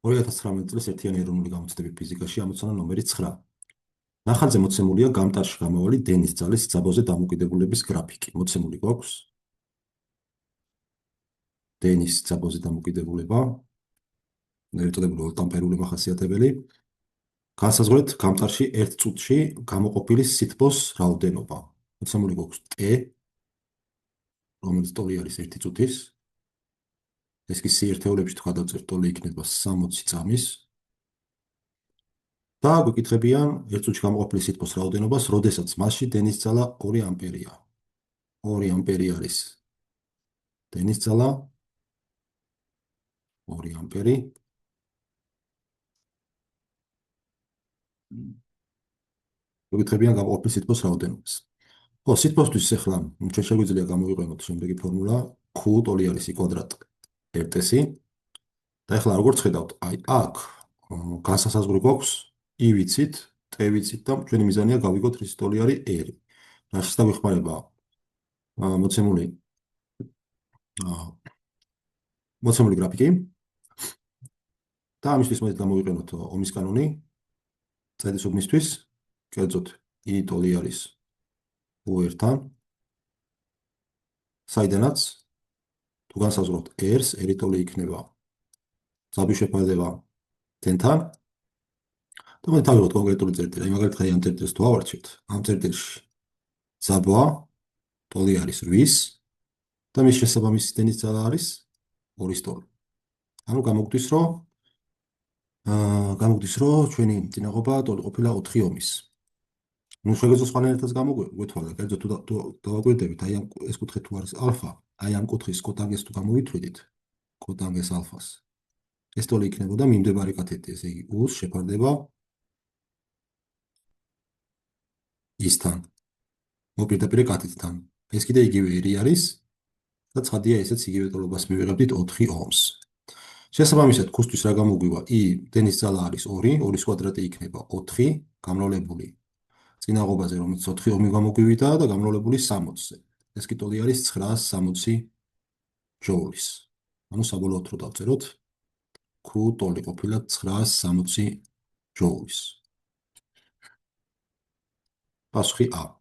2019 წლის ერთიანი ეროვნული გამოცდები ფიზიკაში ამოცანა ნომერი 9. ნახატზე მოცემულია გამტარში გამავალი დენის ძალის ძაბოზე დამოკიდებულების გრაფიკი. მოცემული გვაქვს დენის ძაბოზე დამოკიდებულება, ერთადერთი ოლტამპერული მახასიათებელი. განსაზღვრეთ გამტარში 1 წუთში გამოყოფილი სითბოს რაოდენობა. მოცემული გვაქვს T, რომელიც ტოლი არის 1 წუთის. ეს კი სიერთეულებში თუ გადავწერთ, ტოლი იქნება 60 წამის. და გვიკითხებიან 1 წუთში გამოყოფილი სითბოს რაოდენობას, როდესაც მასში დენის ძალა 2 ამპერია. 2 ამპერი არის დენის ძალა, 2 ამპერი. გვიკითხებიან გამოყოფილი სითბოს რაოდენობას. ხო, სითბოსთვის ახლა ჩვენ შეგვიძლია გამოვიყენოთ შემდეგი ფორმულა, Q ტოლი არის I კვადრატ RT-სი. და ახლა როგორც ხედავთ, აი აქ განსასაზღვრი გვაქვს I ვიცით, T ვიცით და ჩვენი მიზანია გავიგოთ რის ტოლი არის R. რა შეგვეხმარება მოცემული გრაფიკი. და ამისთვის მოდით გამოვიყენოთ ომის კანონი. წედის უბნისთვის, კერძოდ I ტოლი არის U-თან. საიდანაც თუ განსაზღვროთ R-ს, R ტოლი იქნება ძაბვის შეფარდება T-თან. და მოდით ავიღოთ კონკრეტული წერტილი. აი მაგალითად ამ წერტილს თუ ავარჩევთ, ამ წერტილში ძაბვა ტოლი არის 8 და მის შესაბამისი დენის ძალა არის 2 ტოლი. ანუ გამოგდის, რომ ჩვენი წინაღობა ტოლი ყოფილა 4 ომის. ნუ შეგვეძლო სხვანაირადაც გამოგვეთვალა, კერძოდ თუ დავაკვირდებით, აი ეს კუთხე თუ არის ალფა, აი ამ კუთხის კოტანგეს თუ გამოვითვლით, კოტანგეს ალფას. ეს ტოლი იქნებოდა მიმდებარე კათეტი, ესე იგი U-ს შეფარდება I-თან. მოპირდაპირე კათეტთან. ეს კიდე იგივე R არის და ცხადია ესეც იგივე ტოლობას მივიღებდით 4 ომს. შესაბამისად, Q-სთვის რა გამოგვივა? I დენის ძალა არის 2, 2-ის კვადრატი იქნება 4, გამრავლებული წინაღობაზე, რომელიც 4 ომი გამოგვივიდა და გამრავლებული 60-ზე. ეს კი ტოლი არის 960 ჯოულის. ანუ საბოლოოდ რო დავწეროთ, Q ტოლი ყოფილა 960 ჯოულის. პასუხი A.